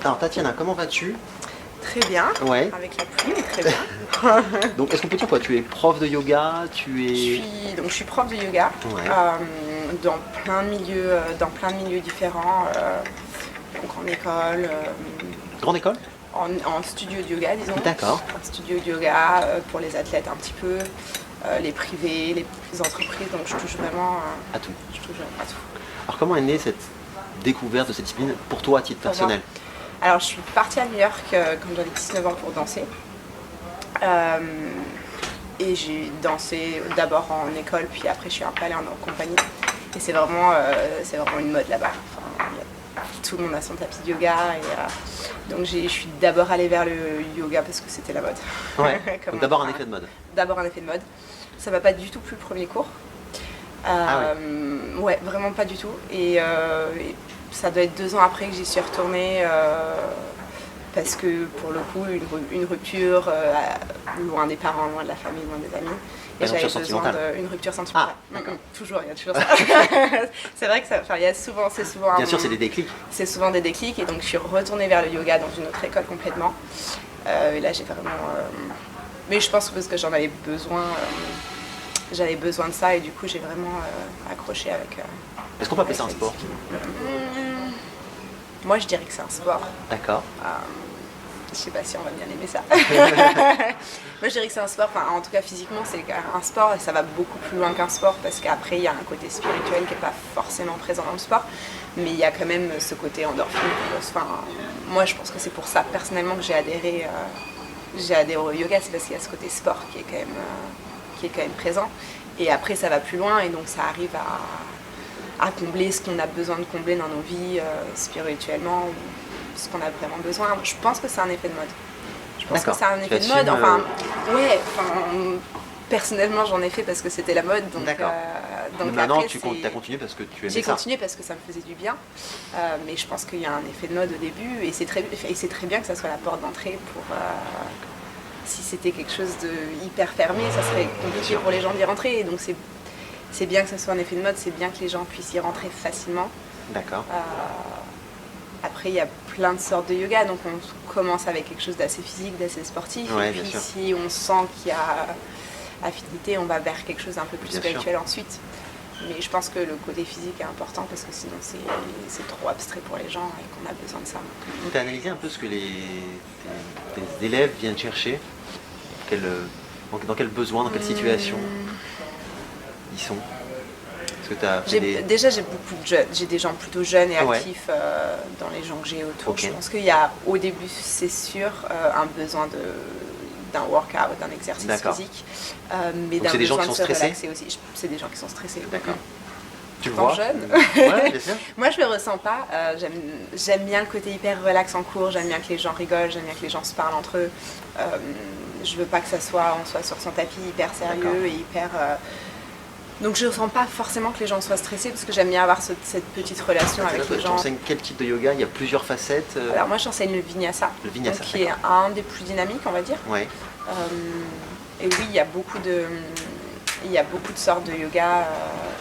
Alors Tatiana, comment vas-tu? Très bien, Ouais. avec la pluie, mais très bien. Donc est-ce qu'on peut dire quoi? Tu es prof de yoga, tu es... Je suis prof de yoga Ouais. dans plein de milieux différents, donc en école, Grande école? en studio de yoga, disons. D'accord. En studio de yoga pour les athlètes un petit peu, les privés, les entreprises, donc je touche vraiment À tout. à tout. Alors comment est née cette découverte de cette discipline pour toi à titre Pour personnel? Alors je suis partie à New York quand j'avais 19 ans pour danser. Et j'ai dansé d'abord en école, puis après je suis un peu allée en compagnie. Et c'est vraiment une mode là-bas. Enfin, tout le monde a son tapis de yoga. Donc je suis d'abord allée vers le yoga parce que c'était la mode. Ouais. Comme Donc d'abord un effet de mode. D'abord un effet de mode. Ça m'a pas du tout plu le premier cours. Ouais, vraiment pas du tout. Et ça doit être 2 ans après que j'y suis retournée. Parce que pour le coup, une rupture loin des parents, loin de la famille, loin des amis. Et j'avais besoin d'une rupture sentimentale. Toujours, il y a toujours ça. C'est vrai que c'est souvent. Bien sûr, c'est des déclics. C'est souvent des déclics, et donc je suis retournée vers le yoga dans une autre école complètement. Et là, j'ai vraiment. Mais je pense que parce que j'en avais besoin. J'avais besoin de ça, et du coup, j'ai vraiment accroché avec. Est-ce qu'on peut appeler ça un sport? Moi, je dirais que c'est un sport. D'accord. Je sais pas si on va bien aimer ça. Moi, je dirais que c'est un sport. Enfin, en tout cas, physiquement, c'est un sport, et ça va beaucoup plus loin qu'un sport, parce qu'après, il y a un côté spirituel qui n'est pas forcément présent dans le sport, mais il y a quand même ce côté endorphine. Enfin, moi, je pense que c'est pour ça, personnellement, que j'ai adhéré au yoga, c'est parce qu'il y a ce côté sport qui est quand même présent. Et après, ça va plus loin, et donc ça arrive à combler ce qu'on a besoin de combler dans nos vies spirituellement, ou ce qu'on a vraiment besoin. Je pense que c'est un effet de mode. Je pense que c'est un effet de mode. Enfin, personnellement, j'en ai fait parce que c'était la mode. Donc, donc maintenant, tu as continué parce que tu aimais ça. J'ai continué parce que ça me faisait du bien. Mais je pense qu'il y a un effet de mode au début, et c'est très bien que ça soit la porte d'entrée pour... si c'était quelque chose de hyper fermé, ça serait compliqué pour les gens d'y rentrer. Et donc c'est bien que ça soit un effet de mode, c'est bien que les gens puissent y rentrer facilement. D'accord. Après, il y a plein de sortes de yoga, donc on commence avec quelque chose d'assez physique, d'assez sportif. Ouais, et puis si on sent qu'il y a affinité, on va vers quelque chose d'un peu plus spirituel ensuite. Mais je pense que le côté physique est important, parce que sinon c'est trop abstrait pour les gens et qu'on a besoin de ça. Tu as analysé un peu ce que tes élèves viennent chercher? Dans quel besoin, dans quelle situation ils sont? Déjà, j'ai beaucoup de jeunes, j'ai des gens plutôt jeunes et actifs dans les gens que j'ai autour. Je pense qu'il y a, au début, c'est sûr, un besoin d'un workout, d'un exercice physique, mais d'un besoin de se relaxer aussi. C'est des gens qui sont stressés. D'accord. Tu vois jeune. Ouais, bien sûr. Moi, je le ressens pas. J'aime bien le côté hyper relax en cours. J'aime bien que les gens rigolent. J'aime bien que les gens se parlent entre eux. Je veux pas que on soit sur son tapis hyper sérieux et hyper. Donc je ne ressens pas forcément que les gens soient stressés, parce que j'aime bien avoir cette petite relation avec les gens. Tu enseignes quel type de yoga? Il y a plusieurs facettes. Alors moi, j'enseigne le vinyasa, qui est un des plus dynamiques, on va dire. Ouais. Et oui, il y a beaucoup de sortes de yoga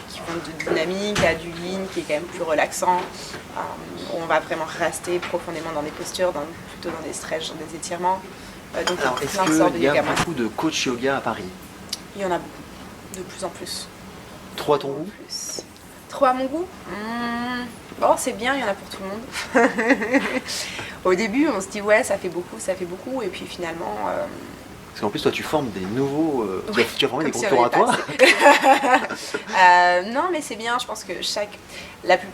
qui vont de dynamique à du yin, qui est quand même plus relaxant, où on va vraiment rester profondément dans des postures, plutôt dans des stretches, dans des étirements. Donc alors, il y a plein de sortes de yoga. Il y a beaucoup de coachs yoga à Paris? Il y en a beaucoup, de plus en plus. Trop à ton goût? Trop à mon goût? Bon, c'est bien, il y en a pour tout le monde. Au début, on se dit ouais, ça fait beaucoup, et puis finalement... Parce qu'en plus, toi, tu formes des nouveaux... tu as formé des groupes à toi. Non, mais c'est bien, je pense que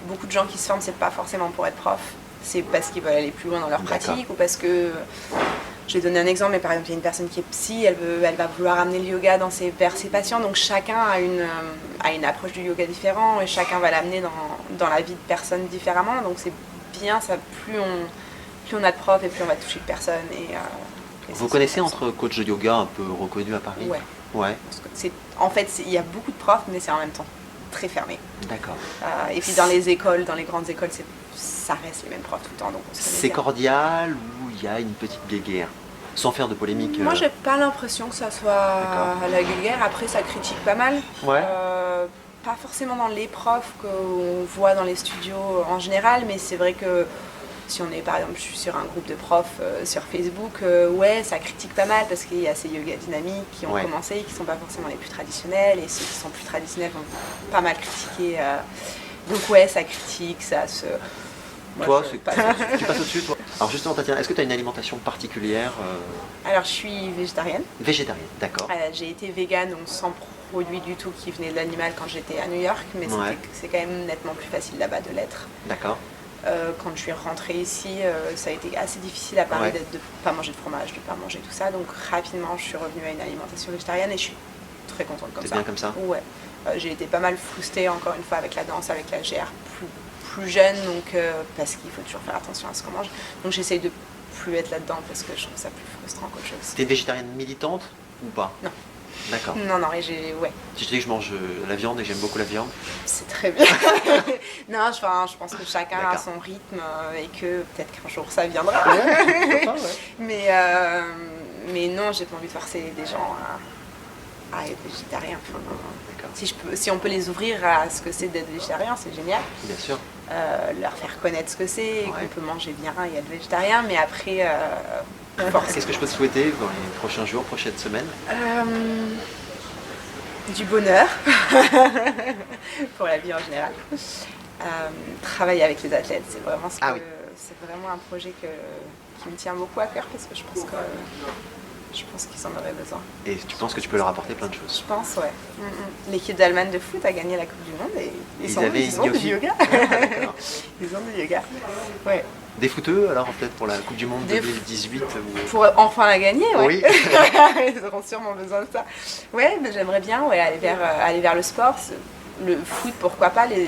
beaucoup de gens qui se forment, c'est pas forcément pour être prof, c'est parce qu'ils veulent aller plus loin dans leur pratique, ou parce que... Je vais donner un exemple, mais par exemple, il y a une personne qui est psy, elle va vouloir amener le yoga vers ses patients, donc chacun a une approche du yoga différente, et chacun va l'amener dans la vie de personne différemment, donc c'est bien, ça, plus on a de profs, et plus on va toucher de personnes. Vous connaissez entre coachs de yoga un peu reconnus à Paris? Ouais. En fait, il y a beaucoup de profs, mais c'est en même temps très fermé. D'accord. Et puis dans les grandes écoles, ça reste les mêmes profs tout le temps. C'est cordial, ou il y a une petite guéguerre? Sans faire de polémique. Moi, j'ai pas l'impression que ça soit la guéguerre. Après, ça critique pas mal. Ouais. Pas forcément dans les profs qu'on voit dans les studios en général, mais c'est vrai que Si on est, par exemple, je suis sur un groupe de profs sur Facebook, ouais, ça critique pas mal parce qu'il y a ces yoga dynamiques qui ont commencé, qui sont pas forcément les plus traditionnels, et ceux qui sont plus traditionnels vont pas mal critiquer. Donc ouais, ça critique, ça se... Moi, toi, tu passes au-dessus, toi. Alors justement, Tatiana, est-ce que tu as une alimentation particulière Alors, je suis végétarienne. Végétarienne, d'accord. J'ai été végane, donc sans produits du tout qui venaient de l'animal quand j'étais à New York, mais c'est quand même nettement plus facile là-bas de l'être. D'accord. Quand je suis rentrée ici, ça a été assez difficile à Paris de ne pas manger de fromage, de ne pas manger tout ça. Donc rapidement, je suis revenue à une alimentation végétarienne et je suis très contente comme ça. C'est bien comme ça? Ouais. J'ai été pas mal frustrée encore une fois avec la danse, avec la GR plus jeune, donc parce qu'il faut toujours faire attention à ce qu'on mange. Donc j'essaye de plus être là-dedans parce que je trouve ça plus frustrant qu'autre chose. T'es végétarienne militante ou pas? Non. D'accord. Non, et Si je te dis que je mange la viande et j'aime beaucoup la viande. C'est très bien. Non, je pense que chacun a son rythme et que peut-être qu'un jour ça viendra. Mais non, j'ai pas envie de forcer des gens à être végétarien. Si on peut les ouvrir à ce que c'est d'être végétarien, c'est génial. Bien sûr. Leur faire connaître ce que c'est, et qu'on peut manger bien et être végétarien, mais après... Qu'est-ce que je peux te souhaiter dans les prochains jours, prochaines semaines? Du bonheur pour la vie en général. Travailler avec les athlètes, c'est vraiment c'est vraiment un projet qui me tient beaucoup à cœur parce que je pense qu'ils en auraient besoin. Et tu penses que tu peux leur apporter plein de choses? Je pense, ouais. L'équipe d'Allemagne de foot a gagné la Coupe du Monde et ils ont du yoga. Ils ont du yoga. Ouais. Des footeux alors peut-être pour la Coupe du Monde 2018 Pour enfin la gagner, ouais. Oui. Ils auront sûrement besoin de ça. Ouais, mais j'aimerais bien aller vers le sport. Le foot, pourquoi pas le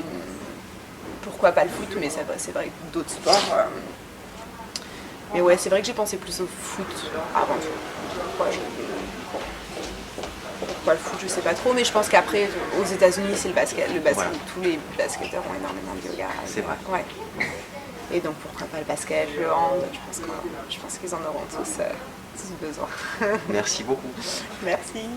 foot, mais c'est vrai que d'autres sports. Mais ouais, c'est vrai que j'ai pensé plus au foot avant tout. Pourquoi le foot, je sais pas trop, mais je pense qu'après, aux États-Unis, c'est le basket. Voilà. Tous les basketteurs ont énormément de yoga. C'est vrai. Ouais. Et donc pourquoi pas le basket, le hand, je pense qu'ils en auront tous besoin. Merci beaucoup. Merci.